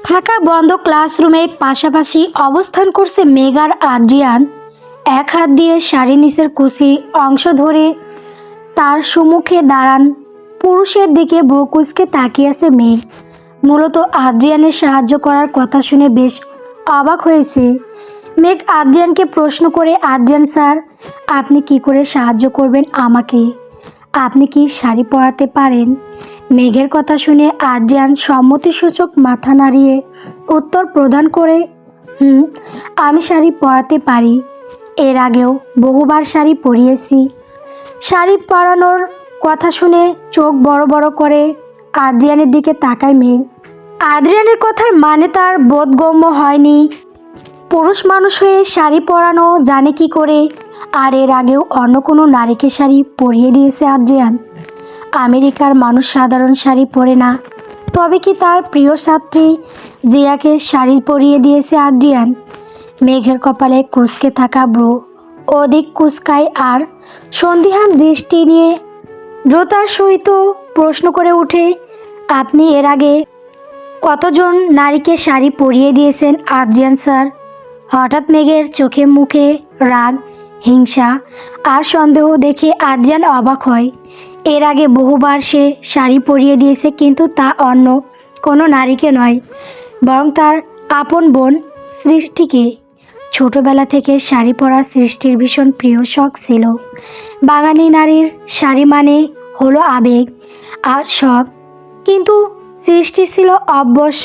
ফাঁকা বন্ধ ক্লাসরুমে পাশাপাশি অবস্থান করছে মেঘ আর আদ্রিয়ান। এক হাত দিয়ে শাড়ি নিচের কুচি অংশ ধরে তার সম্মুখে দাঁড়ান পুরুষের দিকে বুকুসকে তাকিয়ে আছে মেঘ। মূলত আদ্রিয়ানের সাহায্য করার কথা শুনে বেশ অবাক হয়েছে মেঘ। আদ্রিয়ানকে প্রশ্ন করে, আদ্রিয়ান স্যার, আপনি কি করে সাহায্য করবেন আমাকে? আপনি কি শাড়ি পরাতে পারেন? মেঘের কথা শুনে আদ্রিয়ান সম্মতিসূচক মাথা নাড়িয়ে উত্তর প্রদান করে, আমি শাড়ি পরাতে পারি। এর আগেও বহুবার শাড়ি পরিয়েছি। শাড়ি পরানোর কথা শুনে চোখ বড় বড় করে আদ্রিয়ানের দিকে তাকায় মেঘ। আদ্রিয়ানের কথার মানে তার বোধগম্য হয়নি। পুরুষ মানুষ হয়ে শাড়ি পরানো জানে কি করে? আর এর আগেও অন্য কোনো নারীকে শাড়ি পরিয়ে দিয়েছে আদ্রিয়ান। আমেরিকার মানুষ সাধারণ শাড়ি পরে না। তবে কি তার প্রিয় ছাত্রী জিয়াকে শাড়ি পরিয়ে দিয়েছে আদ্রিয়ান? মেঘের কপালে কুঁচকে থাকা ব্রু অধিক কুঁচকায় আর সন্দিহান দৃষ্টি নিয়ে দ্রুতার সহিত প্রশ্ন করে ওঠে, আপনি এর আগে কতজন নারীকে শাড়ি পরিয়ে দিয়েছেন আদ্রিয়ান স্যার? হঠাৎ মেঘের চোখে মুখে রাগ, হিংসা আর সন্দেহ দেখে আদ্রিয়ান অবাক হয়। এর আগে বহুবার সে শাড়ি পরিয়ে দিয়েছে, কিন্তু তা অন্য কোনো নারীকে নয়, বরং তার আপন বোন সৃষ্টিকে। ছোটবেলা থেকে শাড়ি পরা সৃষ্টির ভীষণ প্রিয় শখ ছিল। বাঙালি নারীর শাড়ি মানে হলো আবেগ আর শখ, কিন্তু সৃষ্টি ছিল অভ্যাস।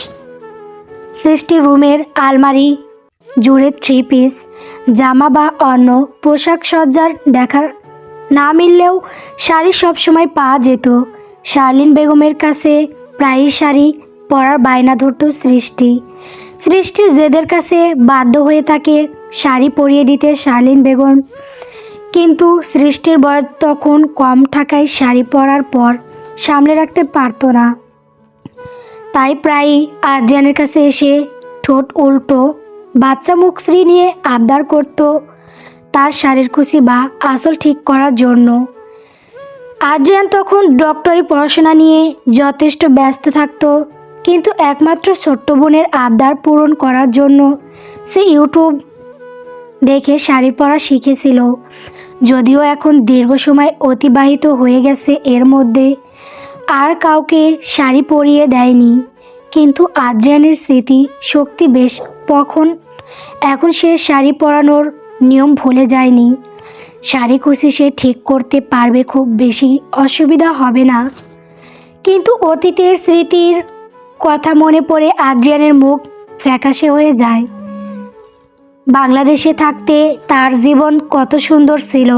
সৃষ্টির রুমের আলমারি জুড়ে থ্রি পিস জামা বা অন্য পোশাক সজ্জার দেখা না মিললেও শাড়ি সবসময় পাওয়া যেত। শার্লিন বেগমের কাছে প্রায়ই শাড়ি পরার বায়না ধরত সৃষ্টির জেদের কাছে বাধ্য হয়ে তাকে শাড়ি পরিয়ে দিতে শার্লিন বেগম। কিন্তু সৃষ্টির বয়স তখন কম থাকায় শাড়ি পরার পর সামলে রাখতে পারত না। তাই প্রায়ই আদ্রিয়ানের কাছে এসে ঠোঁট উল্টো বাচ্চা মুখশ্রী নিয়ে আবদার করত তার শাড়ির কুচি বা আসল ঠিক করার জন্য। আদ্রিয়ান তখন ডক্টরি পড়াশোনা নিয়ে যথেষ্ট ব্যস্ত থাকত, কিন্তু একমাত্র ছোট্ট বোনের আবদার পূরণ করার জন্য সে ইউটিউব দেখে শাড়ি পরা শিখেছিল। যদিও এখন দীর্ঘ সময় অতিবাহিত হয়ে গেছে, এর মধ্যে আর কাউকে শাড়ি পরিয়ে দেয়নি, কিন্তু আদ্রিয়ানের স্মৃতি শক্তি বেশ প্রখর। এখন সে শাড়ি পরানোর নিয়ম ভুলে যায়নি। শাড়ি কুচি সে ঠিক করতে পারবে, খুব বেশি অসুবিধা হবে না। কিন্তু অতীতের স্মৃতির কথা মনে পড়ে আদ্রিয়ানের মুখ ফ্যাকাশে হয়ে যায়। বাংলাদেশে থাকতে তার জীবন কত সুন্দর ছিল।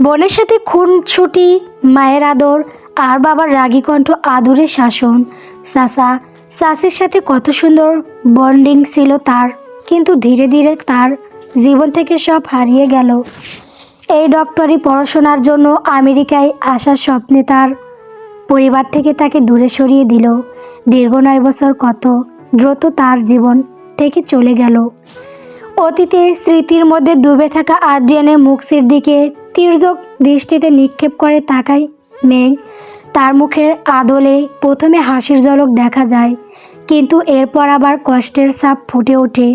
বোনের সাথে খুনসুটি, মায়ের আদর আর বাবার রাগী কণ্ঠ, আদুরে শাসন, চাচির সাথে কত সুন্দর বন্ডিং ছিল তার। কিন্তু ধীরে ধীরে তার জীবন থেকে সব হারিয়ে গেল। এই ডক্টরি পড়াশোনার জন্য আমেরিকায় আসার স্বপ্নে তার পরিবার থেকে তাকে দূরে সরিয়ে দিল। দীর্ঘ 9 বছর কত দ্রুত তার জীবন থেকে চলে গেল। অতীতে স্মৃতির মধ্যে ডুবে থাকা আদ্রিয়ানের মুখের দিকে তীর্যক দৃষ্টিতে নিক্ষেপ করে তাকায় মেঘ। তার মুখের আদলে প্রথমে হাসির ঝলক দেখা যায়, কিন্তু এরপর আবার কষ্টের ছাপ ফুটে ওঠে।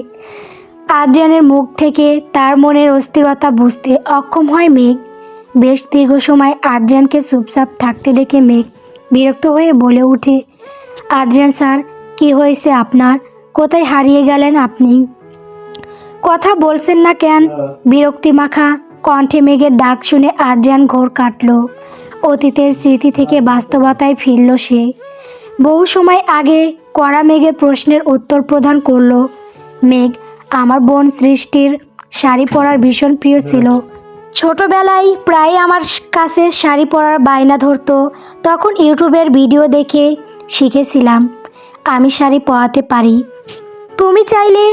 আদ্রিয়ানের মুখ থেকে তার মনের অস্থিরতা বুঝতে অক্ষম হয় মেঘ। বেশ দীর্ঘ সময় আদ্রিয়ানকে চুপচাপ থাকতে দেখে মেঘ বিরক্ত হয়ে বলে ওঠে, আদ্রিয়ান স্যার, কি হয়েছে আপনার? কোথায় হারিয়ে গেলেন আপনি? কথা বলছেন না কেন? বিরক্তি মাখা কণ্ঠে মেঘের ডাক শুনে আদ্রিয়ান ঘোর কাটল। অতীতের স্মৃতি থেকে বাস্তবতায় ফিরল সে। বহু সময় আগে করা মেঘের প্রশ্নের উত্তর প্রদান করল মেঘ। আমার বোন সৃষ্টির শাড়ি পরার ভীষণ প্রিয় ছিল। ছোটবেলায় প্রায় আমার কাছে শাড়ি পরার বায়না ধরতো। তখন ইউটিউবের ভিডিও দেখে শিখেছিলাম আমি শাড়ি পরাতে পারি। তুমি চাইলে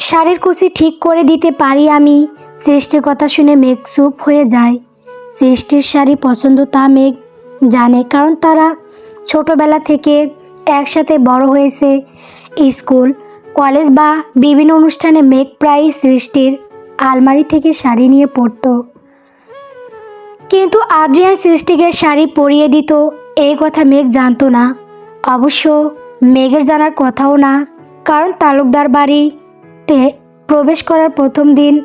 শাড়ির কুচি ঠিক করে দিতে পারি আমি। সৃষ্টির কথা শুনে মেঘ চুপ হয়ে যায়। সৃষ্টির শাড়ি পছন্দ তা মেঘ জানে, কারণ তারা ছোটবেলা থেকে একসাথে বড় হয়েছে। স্কুল, কলেজ বা বিভিন্ন অনুষ্ঠানে মেঘ প্রায়ই সৃষ্টির আলমারি থেকে শাড়ি নিয়ে পরত। কিন্তু আদ্রিয়ান সৃষ্টিকে শাড়ি পরিয়ে দিত এই কথা মেঘ জানতো না। অবশ্য মেঘের জানার কথাও না, কারণ তালুকদার বাড়িতে প্রবেশ করার প্রথম দিন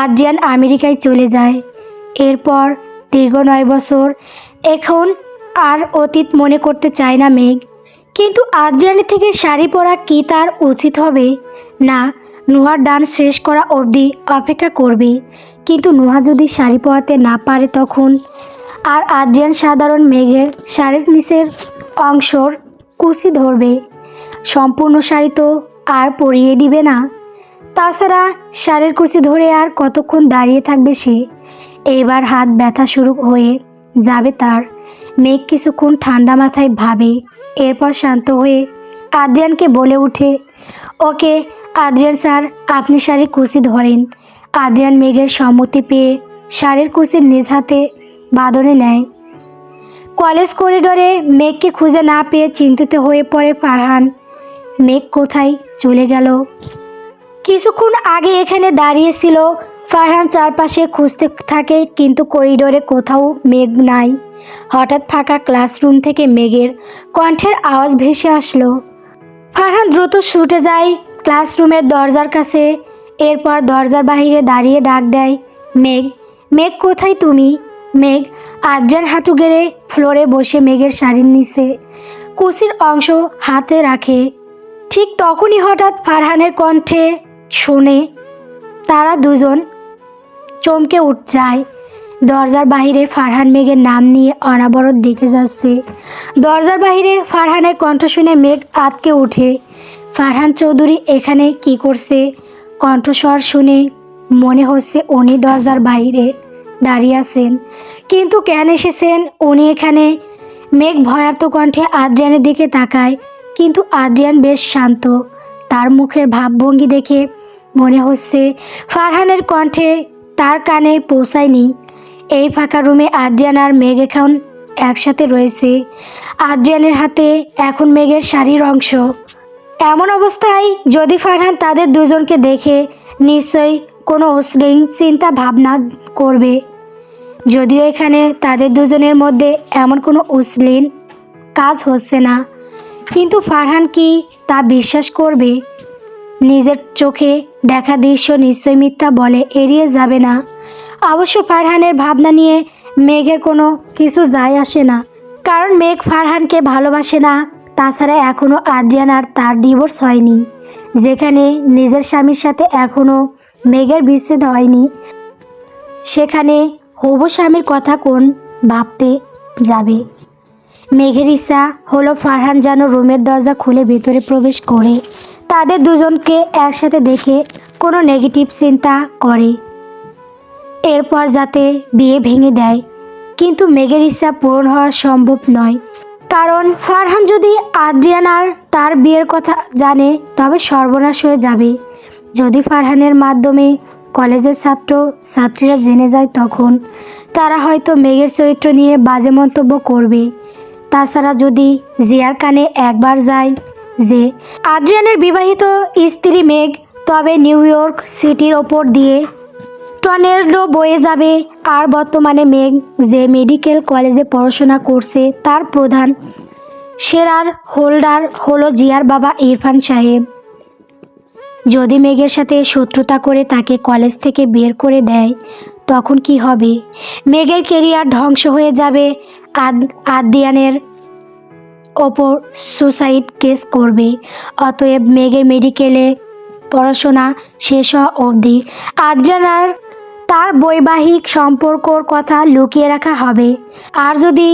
আদ্রিয়ান আমেরিকায় চলে যায়। এরপর দীর্ঘ 9 বছর। এখন আর অতীত মনে করতে চায় না মেঘ। কিন্তু আদ্রিয়ানের থেকে শাড়ি পরা কি তার উচিত হবে? না, নুহার ডান্স শেষ করা অবধি অপেক্ষা করবে। কিন্তু নুহা যদি শাড়ি পরাতে না পারে তখন? আর আদ্রিয়ান সাধারণ মেঘের শাড়ির নিচের অংশর কুচি ধরবে, সম্পূর্ণ শাড়ি তো আর পরিয়ে দিবে না। তাছাড়া শাড়ির কুচি ধরে আর কতক্ষণ দাঁড়িয়ে থাকবে সে? এবার হাত ব্যথা শুরু হয়ে যাবে তার। মেঘ কিছুক্ষণ ঠান্ডা মাথায় ভাবে, এরপর শান্ত হয়ে আদ্রিয়ানকে বলে ওঠে, ওকে আদ্রিয়ান স্যার, আপনি শাড়ির কুচি ধরেন। আদ্রিয়ান মেঘের সম্মতি পেয়ে শাড়ির কুচি নিজ হাতে বাঁধনে নেয়। কলেজ করিডোরে মেঘকে খুঁজে না পেয়ে চিন্তিত হয়ে পড়ে ফারহান। মেঘ কোথায় চলে গেল? কিছুক্ষণ আগে এখানে দাঁড়িয়েছিল। ফারহান চারপাশে খুঁজতে থাকে, কিন্তু করিডোরে কোথাও মেঘ নাই। হঠাৎ ফাঁকা ক্লাসরুম থেকে মেঘের কণ্ঠের আওয়াজ ভেসে আসলো। ফারহান দ্রুত ছুটে যায় ক্লাসরুমের দরজার কাছে। এরপর দরজার বাইরে দাঁড়িয়ে ডাক দেয়, মেঘ, মেঘ কোথায় তুমি? মেঘ। আদ্রিয়ান হাঁটু গেড়ে ফ্লোরে বসে মেঘের শাড়ির নিচে কুচির অংশ হাতে রাখে। ঠিক তখনই হঠাৎ ফারহানের কণ্ঠে শুনে তারা দুজন চমকে উঠ যায়। দরজার বাইরে ফারহান মেঘের নাম নিয়ে অনাবরত দেখে যাচ্ছে। দরজার বাইরে ফারহানের কণ্ঠ শুনে মেঘ আঁতকে ওঠে। ফারহান চৌধুরী এখানে কি করছে? কণ্ঠস্বর শুনে মনে হচ্ছে উনি দরজার বাইরে দাঁড়িয়ে আছেন। কিন্তু কেন এসেছেন উনি এখানে? মেঘ ভয়ার্ত কণ্ঠে আদ্রিয়ানের দিকে তাকায়, কিন্তু আদ্রিয়ান বেশ শান্ত। তার মুখের ভাবভঙ্গি দেখে মনে হচ্ছে ফারহানের কণ্ঠে তার কানে পৌঁছায়নি। এই ফাঁকা রুমে আদ্রিয়ান আর মেঘ এখন একসাথে রয়েছে। আদ্রিয়ানের হাতে এখন মেঘের শাড়ির অংশ। এমন অবস্থায় যদি ফারহান তাদের দুজনকে দেখে নিশ্চয়ই কোনো অশ্লীল চিন্তা ভাবনা করবে। যদিও এখানে তাদের দুজনের মধ্যে এমন কোনো অশ্লীল কাজ হচ্ছে না, কিন্তু ফারহান কি তা বিশ্বাস করবে? নিজের চোখে দেখা দৃশ্য নিশ্চয় মিথ্যা বলে এড়িয়ে যাবে না। অবশ্য ফারহানের ভাবনা নিয়ে মেঘের কোনো কিছু যায় আসে না, কারণ মেঘ ফারহানকে ভালোবাসে না। তাছাড়া এখনও আদ্রিয়ান আর তার ডিভোর্স হয়নি। যেখানে নিজের স্বামীর সাথে এখনও মেঘের বিচ্ছেদ হয়নি, সেখানে হবু স্বামীর কথা কোন ভাবতে যাবে? মেঘের ইচ্ছা হলো ফারহান যেন রুমের দরজা খুলে ভেতরে প্রবেশ করে তাদের দুজনকে একসাথে দেখে কোনো নেগেটিভ চিন্তা করে, এরপর যাতে বিয়ে ভেঙে দেয়। কিন্তু মেঘের ইচ্ছা পূরণ হওয়া সম্ভব নয়, কারণ ফারহান যদি আদ্রিয়ান আর তার বিয়ের কথা জানে তবে সর্বনাশ হয়ে যাবে। যদি ফারহানের মাধ্যমে কলেজের ছাত্র ছাত্রীরা জেনে যায় তখন তারা হয়তো মেঘের চরিত্র নিয়ে বাজে মন্তব্য করবে। তাছাড়া যদি জিয়ার কানে একবার যায় যে আদ্রিয়ানের বিবাহিত স্ত্রী মেঘ, তবে নিউ ইয়র্ক সিটির ওপর দিয়ে টর্নেডো বয়ে যাবে। আর বর্তমানে মেঘ যে মেডিকেল কলেজে পড়াশোনা করছে তার প্রধান শেয়ার হোল্ডার হলো জিয়ার বাবা ইরফান সাহেব। যদি মেঘের সাথে শত্রুতা করে তাকে কলেজ থেকে বের করে দেয় তখন কি হবে? মেঘের কেরিয়ার ধ্বংস হয়ে যাবে। আদ্রিয়ানের ওপর সুসাইড কেস করবে। অতএব মেঘের মেডিকেলে পড়াশোনা শেষ হওয়া অবধি আদ্রিয়ান আর তার বৈবাহিক সম্পর্কর কথা লুকিয়ে রাখা হবে। আর যদি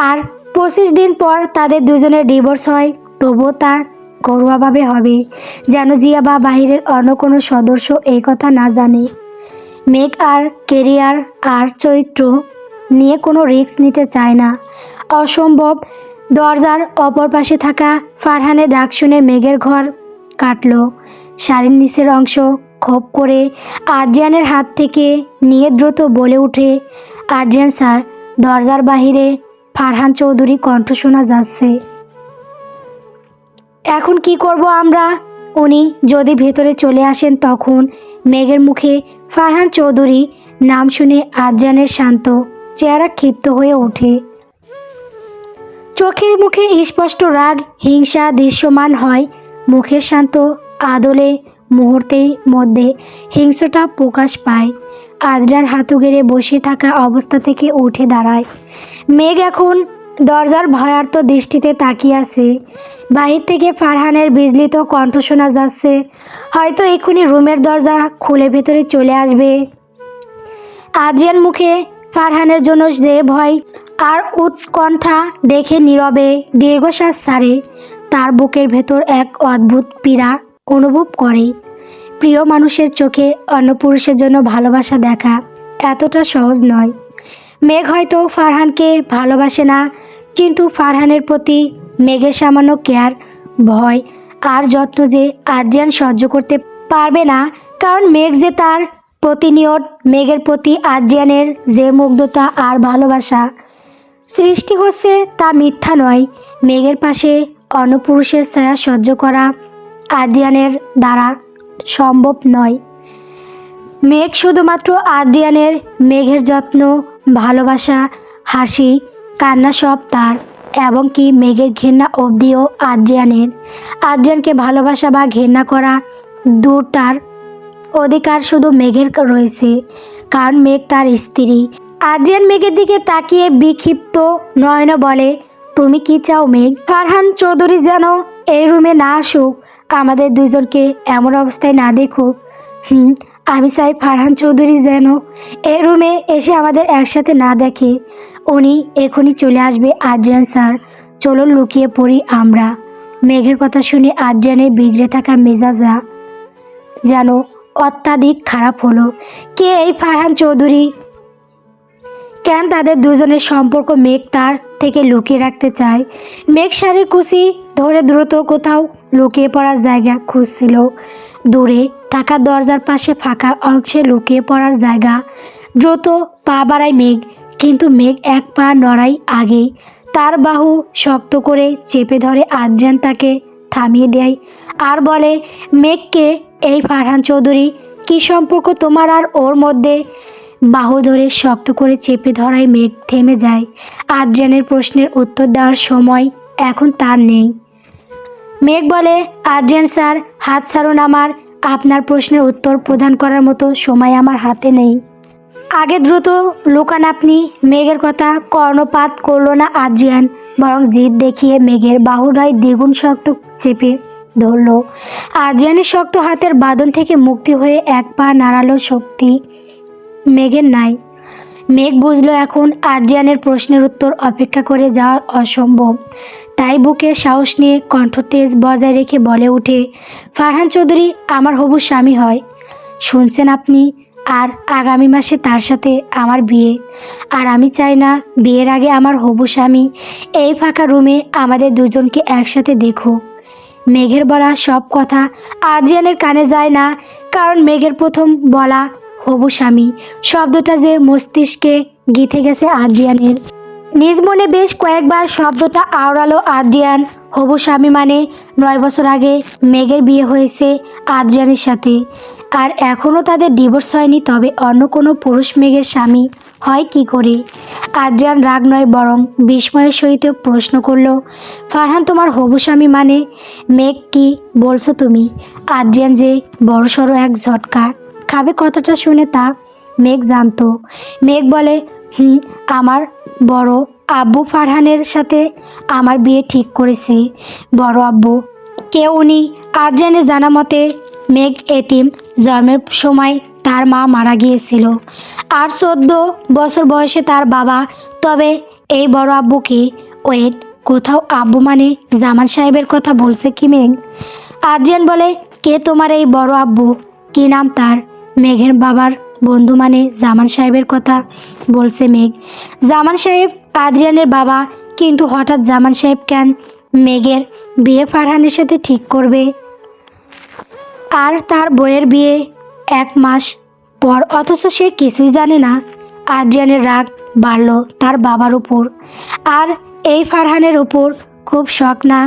আর 25 দিন পর তাদের দুজনের ডিভোর্স হয় তবুও তা ঘরোয়াভাবে হবে, যেন জিয়া বা বাহিরের অন্য কোনো সদস্য এই কথা না জানে। মেঘ আর কেরিয়ার আর চরিত্র নিয়ে কোনো রিস্ক নিতে চায় না। অসম্ভব। দরজার অপর পাশে থাকা ফারহানের ডাক শুনে মেঘের ঘর কাটল। শাড়ির নিচের অংশ খোপ করে আদ্রিয়ানের হাত থেকে নিয়ে দ্রুত বলে উঠে, আদ্রিয়ান স্যার। দরজার বাহিরে ফারহান চৌধুরী কণ্ঠ শোনা যাচ্ছে। এখন কি করব আমরা? উনি যদি ভেতরে চলে আসেন তখন? মেঘের মুখে ফারহান চৌধুরী নাম শুনে আদ্রিয়ানের শান্ত চেহারা ক্ষিপ্ত হয়ে ওঠে। চোখে মুখে স্পষ্ট রাগ হিংসা দৃশ্যমান হয়। মুখের শান্ত আদলে মুহূর্তের মধ্যে হিংস্রতা প্রকাশ পায়। আদ্রিয়ান হাঁটু গেড়ে বসে থাকা অবস্থা থেকে উঠে দাঁড়ায়। মেঘ এখন দরজার ভয়ার্ত দৃষ্টিতে তাকিয়ে আছে। বাহির থেকে ফারহানের বিজলিত কণ্ঠ শোনা যাচ্ছে। হয়তো এক্ষুনি রুমের দরজা খুলে ভেতরে চলে আসবে। আদ্রিয়ান মুখে ফারহানের জন্য যে ভয় আর উৎকণ্ঠা দেখে নীরবে দীর্ঘশ্বাস ছাড়ে। তার বুকের ভেতর এক অদ্ভুত পীড়া অনুভব করে। প্রিয় মানুষের চোখে অন্য পুরুষের জন্য ভালোবাসা দেখা এতটা সহজ নয়। মেঘ হয়তো ফারহানকে ভালোবাসে না, কিন্তু ফারহানের প্রতি মেঘের সামান্য কেয়ার, ভয় আর যত্ন যে আদ্রিয়ান সহ্য করতে পারবে না। কারণ মেঘ যে তার প্রতিনিয়ত মেঘের প্রতি আদ্রিয়ানের যে মুগ্ধতা আর ভালোবাসা সৃষ্টি হচ্ছে তা মিথ্যা নয়। মেঘের পাশে অন্য পুরুষের ছায়া সহ্য করা আদ্রিয়ানের দ্বারা সম্ভব নয়। মেঘ শুধুমাত্র আদ্রিয়ানের, মেঘের যত্ন, ভালোবাসা, হাসি, কান্না সব তার, এবং কি মেঘের ঘৃণা অবধিও আদ্রিয়ানের। আদ্রিয়ানকে ভালোবাসা বা ঘৃণা করা দুটার অধিকার শুধু মেঘের রয়েছে, কারণ মেঘ তার স্ত্রী। আদ্রিয়ান মেঘের দিকে তাকিয়ে বিক্ষিপ্ত নয়নে বলে, তুমি কি চাও মেঘ? ফারহান চৌধুরী যেন এই রুমে না আসুক, আমাদের দুজনকে এমন অবস্থায় না দেখুক। আমি চাই ফারহান চৌধুরী যেন এই রুমে এসে আমাদের একসাথে না দেখে। উনি এখনই চলে আসবে। আদ্রিয়ান স্যার, চলুন লুকিয়ে পড়ি আমরা। মেঘের কথা শুনে আদ্রিয়ানের বিগড়ে থাকা মেজাজা যেন অত্যাধিক খারাপ হলো। কে এই ফারহান চৌধুরী? কেন তাদের দুজনের সম্পর্ক মেঘ তার থেকে লুকিয়ে রাখতে চায়? মেঘ শাড়ির কুচি ধরে দ্রুত কোথাও লুকিয়ে পড়ার জায়গা খুঁজছিল। দূরে থাকা দরজার পাশে ফাঁকা অংশে লুকিয়ে পড়ার জায়গা। দ্রুত পা বাড়ায় মেঘ, কিন্তু মেঘ এক পা নড়াই আগে তার বাহু শক্ত করে চেপে ধরে আদ্রিয়ান তাকে থামিয়ে দেয় আর বলে, মেঘকে এই ফারহান চৌধুরী? কী সম্পর্ক তোমার আর ওর মধ্যে? বাহু ধরে শক্ত করে চেপে ধরায় মেঘ থেমে যায়। আদ্রিয়ানের প্রশ্নের উত্তর দেওয়ার সময় এখন তার নেই। মেঘ বলে, আদ্রিয়ান স্যার, হাত ছাড়ুন আমার। আপনার প্রশ্নের উত্তর প্রদান করার মতো সময় আমার হাতে নেই। আগে দ্রুত লুকান আপনি। মেঘের কথা কর্ণপাত করল না আদ্রিয়ান, বরং জিদ দেখিয়ে মেঘের বাহুডায় দ্বিগুণ শক্ত চেপে ধরল। আদ্রিয়ানের শক্ত হাতের বাঁধন থেকে মুক্তি হয়ে এক পা নাড়ালো শক্তি মেঘের নাই। মেঘ বুঝলো এখন আদ্রিয়ানের প্রশ্নের উত্তর অপেক্ষা করে যাওয়া অসম্ভব। তাই বুকে সাহস নিয়ে কণ্ঠ তেজ বজায় রেখে বলে ওঠে, ফারহান চৌধুরী আমার হবু স্বামী হয়, শুনছেন আপনি? আর আগামী মাসে তার সাথে আমার বিয়ে। আর আমি চাই না বিয়ের আগে আমার হবু স্বামী এই ফাঁকা রুমে আমাদের দুজনকে একসাথে দেখো। মেঘের বলা সব কথা আদ্রিয়ানের কানে যায় না, কারণ মেঘের প্রথম বলা হবু স্বামী শব্দটা যে মস্তিষ্কে গেঁথে গেছে আদ্রিয়ানের। নিজ মনে বেশ কয়েকবার শব্দটা আওড়ালো আদ্রিয়ান। হবু স্বামী মানে 9 বছর আগে মেঘের বিয়ে হয়েছে আদ্রিয়ানের সাথে, আর এখনও তাদের ডিভোর্স হয়নি। তবে অন্য কোনো পুরুষ মেঘের স্বামী হয় কি করে? আদ্রিয়ান রাগ নয় বরং বিস্ময়ের সহিত প্রশ্ন করল, ফারহান তোমার হবু স্বামী মানে? মেঘ কি বলছো তুমি? আদ্রিয়ান যে বড়সড় এক ঝটকা খাবে কথাটা শুনে তা মেঘ জানতো। মেঘ বলে, আমার বড় আব্বু ফারহানের সাথে আমার বিয়ে ঠিক করেছে। বড় আব্বু কে উনি? আদ্রিয়ানের জানা মতে মেঘ এতিম। জন্মের সময় তার মা মারা গিয়েছিল, আর 14 বছর বয়সে তার বাবা। তবে এই বড় আব্বুকে ওয়েট, কোথাও আব্বু মানে জামান সাহেবের কথা বলছে কি মেঘ? আদ্রিয়ান বলে, কে তোমার এই বড় আব্বু? কি নাম তার? মেঘের বাবার বন্ধু মানে জামান সাহেবের কথা বলছে মেঘ। জামান সাহেব আদ্রিয়ানের বাবা, কিন্তু হঠাৎ জামান সাহেব কেন মেঘের বিয়ে ফারহানের সাথে ঠিক করবে? আর তার বইয়ের বিয়ে 1 মাস পর, অথচ সে কিছুই জানে না। আদ্রিয়ানের রাগ বাড়ল তার বাবার উপর, আর এই ফারহানের উপর। খুব শখ না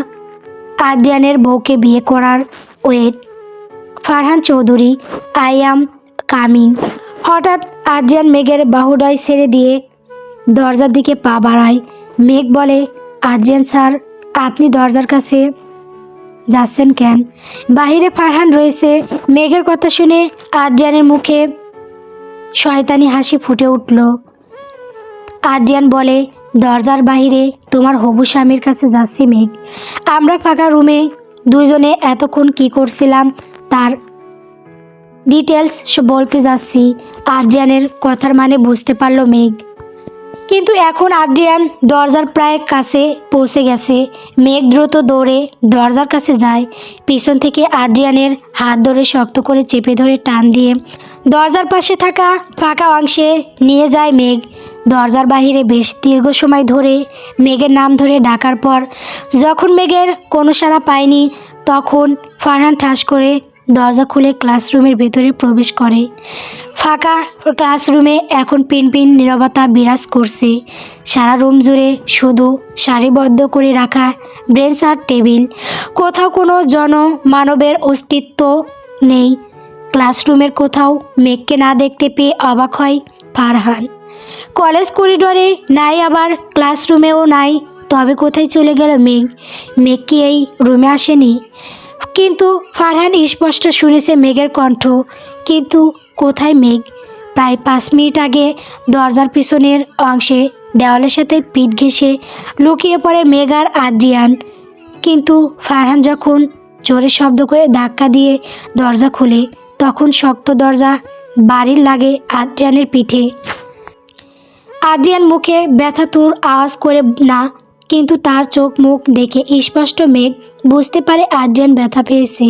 আদ্রিয়ানের বউকে বিয়ে করার? Wait, Farhan Chowdhury, I am coming. হঠাৎ আদ্রিয়ান মেঘের বাহুডয় ছেড়ে দিয়ে দরজার দিকে পা বাড়ায়। মেঘ বলে, আদ্রিয়ান স্যার, আপনি দরজার কাছে যাচ্ছেন কেন? বাহিরে ফারহান রয়েছে। মেঘের কথা শুনে আদ্রিয়ানের মুখে শয়তানি হাসি ফুটে উঠল। আদ্রিয়ান বলে, দরজার বাইরে তোমার হবু স্বামীর কাছে যাচ্ছি মেঘ। আমরা ফাঁকা রুমে দুজনে এতক্ষণ কি করছিলাম তার ডিটেলস বলতে যাচ্ছি। আদ্রিয়ানের কথার মানে বুঝতে পারল মেঘ। কিন্তু এখন আদ্রিয়ান দরজার প্রায় কাছে পৌঁছে গেছে। মেঘ দ্রুত দৌড়ে দরজার কাছে যায়। পিছন থেকে আদ্রিয়ানের হাত ধরে শক্ত করে চেপে ধরে টান দিয়ে দরজার পাশে থাকা ফাঁকা অংশে নিয়ে যায় মেঘ। দরজার বাহিরে বেশ দীর্ঘ সময় ধরে মেঘের নাম ধরে ডাকার পর যখন মেঘের কোনো সাড়া পায়নি, তখন ফারহান ঠাস করে দরজা খুলে ক্লাসরুমের ভেতরে প্রবেশ করে। ফাঁকা ক্লাসরুমে এখন পিনপিন নীরবতা বিরাজ করছে। সারা রুম জুড়ে শুধু সারিবদ্ধ করে রাখা বেঞ্চ আর টেবিল, কোথাও কোনো জনমানবের অস্তিত্ব নেই। ক্লাসরুমের কোথাও মেঘকে না দেখতে পেয়ে অবাক হয় ফারহান। কলেজ করিডোরে নাই, আবার ক্লাসরুমেও নাই। তবে কোথায় চলে গেল মেঘ? মেঘ কি এই রুমে আসেনি? কিন্তু ফারহান স্পষ্ট শুনেছে মেঘের কণ্ঠ। কিন্তু কোথায় মেঘ? প্রায় 5 মিনিট আগে দরজার পিছনের অংশে দেওয়ালের সাথে পিঠ ঘেঁষে লুকিয়ে পড়ে মেঘ আর আদ্রিয়ান। কিন্তু ফারহান যখন জোরে শব্দ করে ধাক্কা দিয়ে দরজা খুলে, তখন শক্ত দরজা বাড়ির লাগে আদ্রিয়ানের পিঠে। আদ্রিয়ান মুখে ব্যথাতুর আওয়াজ করে না, কিন্তু তার চোখ মুখ দেখে স্পষ্ট মেঘ বুঝতে পারে আদ্রিয়ান ব্যথা পেয়েছে।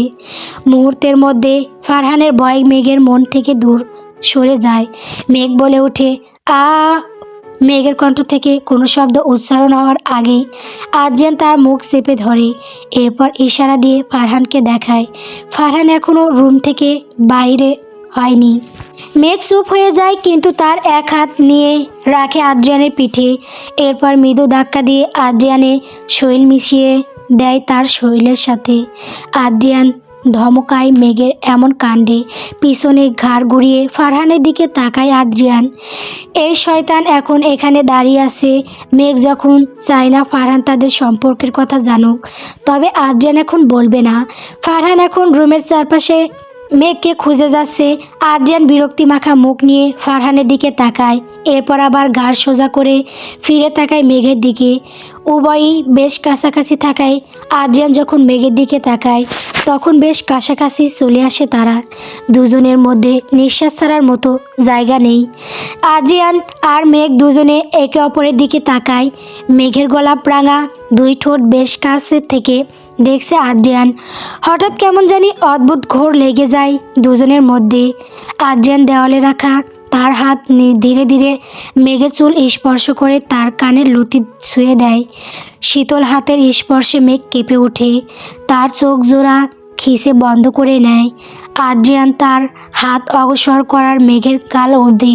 মুহূর্তের মধ্যে ফারহানের ভয় মেঘের মন থেকে দূর সরে যায়। মেঘ বলে ওঠে, আ। মেঘের কণ্ঠ থেকে কোনো শব্দ উচ্চারণ হওয়ার আগেই আদ্রিয়ান তার মুখ চেপে ধরে। এরপর ইশারা দিয়ে ফারহানকে দেখায়। ফারহান এখনও রুম থেকে বাইরে হয়নি। মেঘ চুপ হয়ে যায়, কিন্তু তার এক হাত নিয়ে রাখে আদ্রিয়ানের পিঠে। এরপর মৃদু ধাক্কা দিয়ে আদ্রিয়ানের শরীর মিশিয়ে দেয় তার শরীরের সাথে। আদ্রিয়ান ধমকায় মেঘের এমন কাণ্ডে। পিছনে ঘাড় ঘুরিয়ে ফারহানের দিকে তাকায় আদ্রিয়ান। এই শয়তান এখন এখানে দাঁড়িয়ে আছে। মেঘ যখন চায় না ফারহান তাদের সম্পর্কের কথা জানুক, তবে আদ্রিয়ান এখন বলবে না। ফারহান এখন রুমের চারপাশে মেঘকে খুঁজে যাচ্ছে। আদ্রিয়ান বিরক্তি মাখা মুখ নিয়ে ফারহানের দিকে তাকায়। এরপর আবার ঘাড় সোজা করে ফিরে তাকায় মেঘের দিকে। উভয়ই বেশ কাছাকাছি থাকায় আদ্রিয়ান যখন মেঘের দিকে তাকায়, তখন বেশ কাছাকাছি চলে আসে তারা। দুজনের মধ্যে নিঃশ্বাস ছাড়ার মতো জায়গা নেই। আদ্রিয়ান আর মেঘ দুজনে একে অপরের দিকে তাকায়। মেঘের গোলাপ রাঙা দুই ঠোঁট বেশ কাছে থেকে দেখছে আদ্রিয়ান। হঠাৎ কেমন জানি অদ্ভুত ঘোর লেগে যায় দুজনের মধ্যে। আদ্রিয়ান দেওয়ালে রাখা তার হাত ধীরে ধীরে মেঘের চুল স্পর্শ করে তার কানের লতি ছুঁয়ে দেয়। শীতল হাতের স্পর্শে মেঘ কেঁপে ওঠে। তার চোখ জোড়া খিসে বন্ধ করে নেয়। আদ্রিয়ান তার হাত অগ্রসর করার মেঘের গাল অবধি।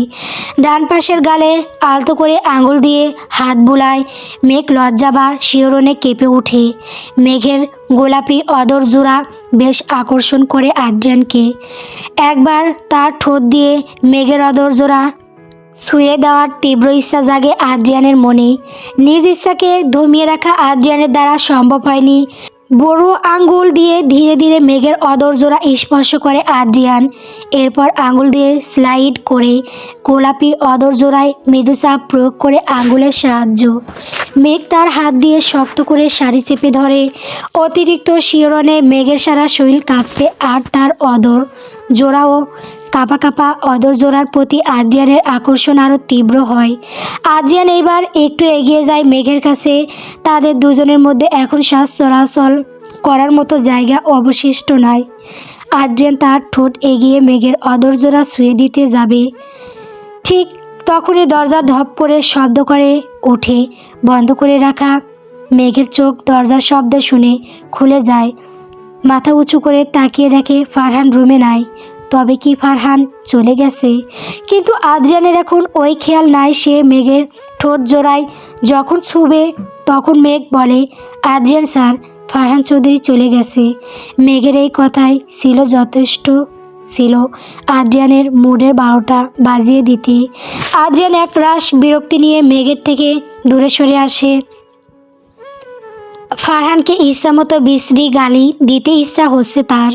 ডান পাশের গালে আলতো করে আঙুল দিয়ে হাত বুলায়। মেঘ লজ্জা বা শিহরণে কেঁপে ওঠে। মেঘের গোলাপি অদর জোড়া বেশ আকর্ষণ করে আদ্রিয়ানকে। একবার তার ঠোঁট দিয়ে মেঘের অদর জোড়া ছুঁয়ে দেওয়ার তীব্র ইচ্ছা জাগে আদ্রিয়ানের মনে। নিজ ইচ্ছাকে দমিয়ে রাখা আদ্রিয়ানের দ্বারা সম্ভব হয়নি। বড় আঙ্গুল দিয়ে ধীরে ধীরে মেঘের অদর জোড়া স্পর্শ করে আদ্রিয়ান। এরপর আঙ্গুল দিয়ে স্লাইড করে গোলাপি অদর জোড়ায় মৃদু চাপ প্রয়োগ করে আঙ্গুলের সাহায্য মেঘ তার হাত দিয়ে শক্ত করে শাড়ি চেপে ধরে। অতিরিক্ত শিহরণে মেঘের সারা শরীর কাঁপছে, আর তার অদর জোড়াও কাঁপা কাঁপা। অদর জোড়ার প্রতি আদ্রিয়ানের আকর্ষণ আরও তীব্র হয়। আদ্রিয়ান এবার একটু এগিয়ে যায় মেঘের কাছে। তাদের দুজনের মধ্যে এখন শ্বাস চলাচল করার মতো জায়গা অবশিষ্ট নয়। আদ্রিয়ান তার ঠোঁট এগিয়ে মেঘের অদর জোড়া ছুঁয়ে দিতে যাবে, ঠিক তখনই দরজা ধপ করে শব্দ করে ওঠে। বন্ধ করে রাখা মেঘের চোখ দরজার শব্দ শুনে খুলে যায়। মাথা উঁচু করে তাকিয়ে দেখে ফারহান রুমে নাই। তবে কি ফারহান চলে গেছে? কিন্তু আদ্রিয়ানের এখন ওই খেয়াল নাই। সে মেঘের ঠোঁট জোড়ায় যখন ছুবে, তখন মেঘ বলে, আদ্রিয়ান স্যার, ফারহান চৌধুরী চলে গেছে। মেঘের এই কথাই ছিল যথেষ্ট ছিল আদ্রিয়ানের মুডের 12টা বাজিয়ে দিতে। আদ্রিয়ান এক রাশ বিরক্তি নিয়ে মেঘের থেকে দূরে সরে আসে। ফারহানকে ইচ্ছা মতো বিশ্রী গালি দিতে ইচ্ছা হচ্ছে তার।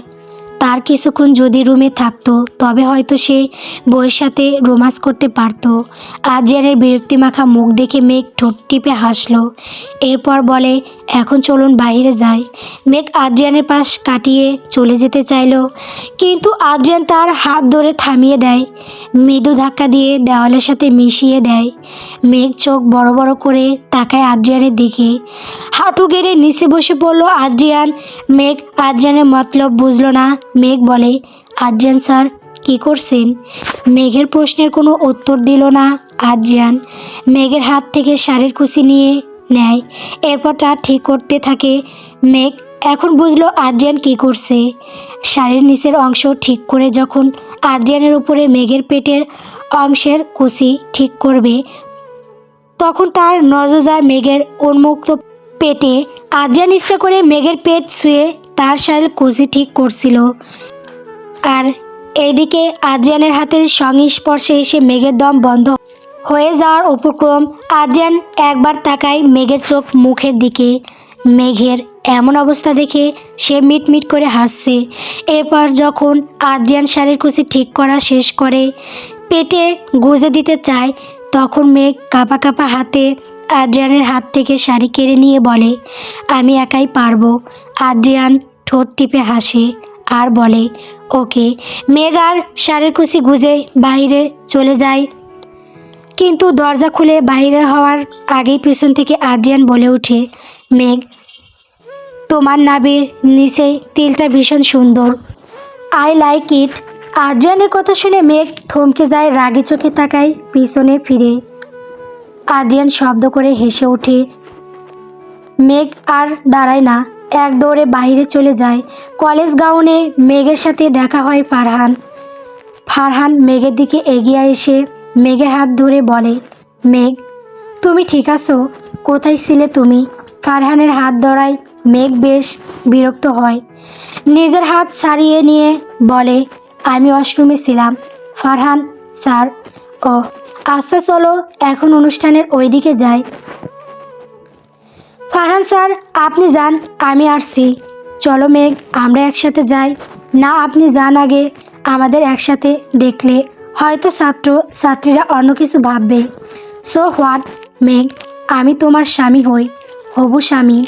তার কিছুক্ষণ যদি রুমে থাকতো তবে হয়তো সে বউয়ের সাথে রোমান্স করতে পারতো। আদ্রিয়ানের বিরক্তিমাখা মুখ দেখে মেঘ ঠোঁট টিপে হাসলো। এরপর বলে, এখন চলুন বাইরে যাই। মেঘ আদ্রিয়ানের পাশ কাটিয়ে চলে যেতে চাইলো, কিন্তু আদ্রিয়ান তার হাত ধরে থামিয়ে দেয়, মৃদু ধাক্কা দিয়ে দেওয়ালের সাথে মিশিয়ে দেয়। মেঘ চোখ বড় বড় করে তাকায় আদ্রিয়ানের দিকে। হাঁটু গেড়ে নিচে বসে পড়ল আদ্রিয়ান। মেঘ আদ্রিয়ানের মতলব বুঝলো না। মেঘ বলে, আদ্রিয়ান স্যার কী করছেন? মেঘের প্রশ্নের কোনো উত্তর দিল না আদ্রিয়ান। মেঘের হাত থেকে শাড়ির কুচি নিয়ে নেয়, এরপর তা ঠিক করতে থাকে। মেঘ এখন বুঝলো আদ্রিয়ান কী করছে। শাড়ির নিচের অংশ ঠিক করে যখন আদ্রিয়ানের উপরে মেঘের পেটের অংশের কুচি ঠিক করবে, তখন তার নজর যায় মেঘের উন্মুক্ত পেটে। আদ্রিয়ান ইচ্ছা করে মেঘের পেট ছুঁয়ে তার শাড়ির কুচি ঠিক করছিল। আর এইদিকে আদ্রিয়ানের হাতের সংস্পর্শে এসে মেঘের দম বন্ধ হয়ে যাওয়ার উপক্রম। আদ্রিয়ান একবার তাকায় মেঘের চোখ মুখের দিকে। মেঘের এমন অবস্থা দেখে সে মিটমিট করে হাসছে। এরপর যখন আদ্রিয়ান শাড়ির কুচি ঠিক করা শেষ করে পেটে গুজে দিতে চায়, তখন মেঘ কাঁপা কাঁপা হাতে আদ্রিয়ানের হাত থেকে শাড়ি কেড়ে নিয়ে বলে, আমি একাই পারবো। আদ্রিয়ান ঠোঁট টিপে হাসে আর বলে, ওকে। মেঘ আর শাড়ির কুচি গুজে বাইরে চলে যায়, কিন্তু দরজা খুলে বাইরে হওয়ার আগেই পিছন থেকে আদ্রিয়ান বলে ওঠে, মেঘ তোমার নাভির নিচে তিলটা ভীষণ সুন্দর, আই লাইক ইট। আদ্রিয়ানের কথা শুনে মেঘ থমকে যায়, রাগী চোখে তাকায় পিছনে ফিরে। আদ্রিয়ান শব্দ করে হেসে ওঠে। মেঘ আর দাঁড়ায় না, এক দৌড়ে বাইরে চলে যায়। কলেজ গাউনে মেঘের সাথে দেখা হয় ফারহান। ফারহান মেঘের দিকে এগিয়ে এসে মেঘের হাত ধরে বলে, মেঘ তুমি ঠিক আছো? কোথায় ছিলে তুমি? ফারহানের হাত ধরায় মেঘ বেশ বিরক্ত হয়। নিজের হাত ছাড়িয়ে নিয়ে বলে, আমি ওয়াশরুমে ছিলাম। ফারহান, স্যার? ও আচ্ছা, চলো এখন অনুষ্ঠানের ওই দিকে যাই। ফারহান, স্যার আপনি যান, আমি আসছি। চলো মেঘ, আমরা একসাথে যাই। না, আপনি যান আগে। আমাদের একসাথে দেখলে হয়তো ছাত্রীরা অন্য কিছু ভাববে। সো হোয়াট মেঘ, আমি তোমার স্বামী হই, হবু স্বামী।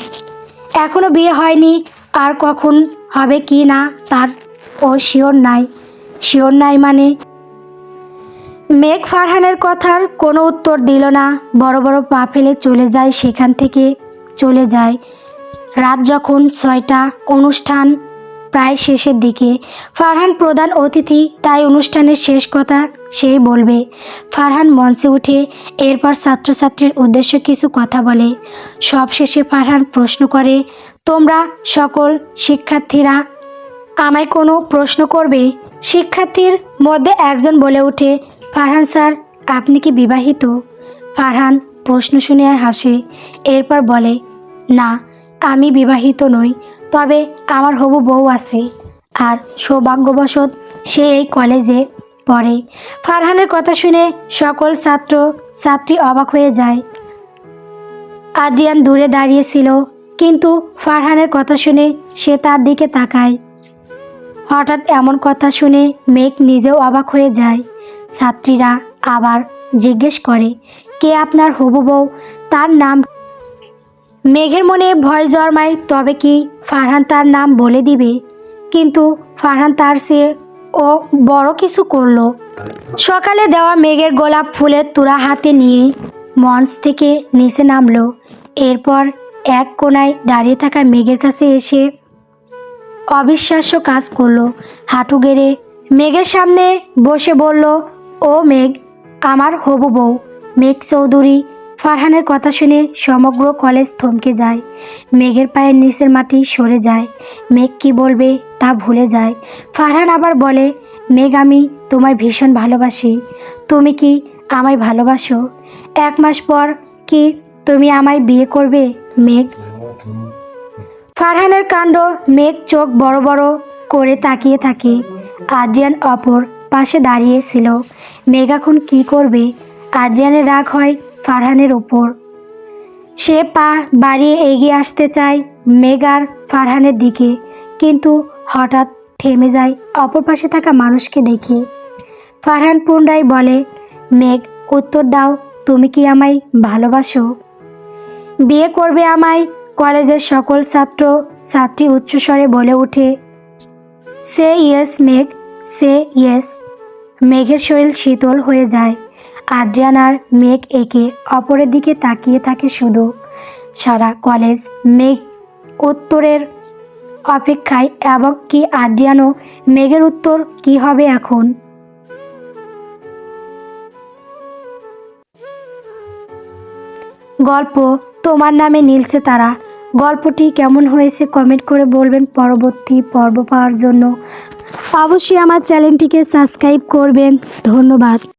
এখনও বিয়ে হয়নি, আর কখন হবে কি না তার ও শিওর নাই। শিওর নাই মানে? মেঘ ফারহানের কথার কোনো উত্তর দিল না, বড় বড় পা ফেলে চলে যায় সেখান থেকে। চলে যায়। রাত যখন 6টা, অনুষ্ঠান প্রায় শেষের দিকে। ফারহান প্রধান অতিথি, তাই অনুষ্ঠানের শেষ কথা সেই বলবে। ফারহান মঞ্চে উঠে এরপর ছাত্রছাত্রীর উদ্দেশ্যে কিছু কথা বলে। সবশেষে ফারহান প্রশ্ন করে, তোমরা সকল শিক্ষার্থীরা আমায় কোনো প্রশ্ন করবে? শিক্ষার্থীর মধ্যে একজন বলে ওঠে, ফারহান স্যার আপনি কি বিবাহিত? ফারহান প্রশ্ন শুনে হাসে, এরপর বলে, না আমি বিবাহিত নই, তবে আমার হবু বউ আছে, আর সৌভাগ্যবশত সে এই কলেজে পড়ে। ফারহানের কথা শুনে সকল ছাত্রী অবাক হয়ে যায়। আদ্রিয়ান দূরে দাঁড়িয়েছিল, কিন্তু ফারহানের কথা শুনে সে তার দিকে তাকায়। হঠাৎ এমন কথা শুনে মেঘ নিজেও অবাক হয়ে যায়। ছাত্রীরা আবার জিজ্ঞেস করে, কে আপনার হবু বউ? তার নাম? মেঘের মনে ভয় জন্মায়, তবে কি ফারহান তার নাম বলে দিবে? কিন্তু ফারহান তার চেয়ে ও বড় কিছু করলো। সকালে দেওয়া মেঘের গোলাপ ফুলের তোড়া হাতে নিয়ে মঞ্চ থেকে নিচে নামলো। এরপর এক কোণায় দাঁড়িয়ে থাকা মেঘের কাছে এসে অবিশ্বাস্য কাজ করলো। হাঁটু গেড়ে মেঘের সামনে বসে বলল, ও মেঘ, আমার হবু বউ মেঘ চৌধুরী। ফারহানের কথা শুনে সমগ্র কলেজ থমকে যায়। মেঘের পায়ের নিচের মাটি সরে যায়। মেঘ কি বলবে তা ভুলে যায়। ফারহান আবার বলে, মেঘ আমি তোমায় ভীষণ ভালোবাসি। তুমি কি আমায় ভালোবাসো? 1 মাস পর কি তুমি আমায় বিয়ে করবে মেঘ? ফারহানের কাণ্ড মেঘ চোখ বড় বড় করে তাকিয়ে থাকে। আদ্রিয়ান অপর পাশে দাঁড়িয়েছিল। মেঘ এখন কী করবে? আদ্রিয়ানের রাগ হয় ফারহানের ওপর। সে পা বাড়িয়ে এগিয়ে আসতে চায় মেঘ আর ফারহানের দিকে, কিন্তু হঠাৎ থেমে যায় অপর পাশে থাকা মানুষকে দেখে। ফারহান পুনরায় বলে, মেঘ, উত্তর দাও, তুমি কি আমায় ভালোবাসো? বিয়ে করবে আমায়? কলেজের সকল ছাত্র ছাত্রী উচ্চস্বরে বলে ওঠে। সে ইয়েস মেঘ, সে ইয়েস। মেঘের শরীর শীতল হয়ে যায়। আদ্রিয়ান আর মেঘ একে অপরের দিকে তাকিয়ে থাকে শুধু। সারা কলেজ মেঘ উত্তরের অপেক্ষায়, এবং কি আদ্রিয়ানও? মেঘের উত্তর কি হবে এখন? গল্প তোমার নামে নীলছে তারা। গল্পটি কেমন হয়েছে কমেন্ট করে বলবেন। পরবর্তী পর্ব পাওয়ার জন্য অবশ্যই আমার চ্যানেলটিকে সাবস্ক্রাইব করবেন। ধন্যবাদ।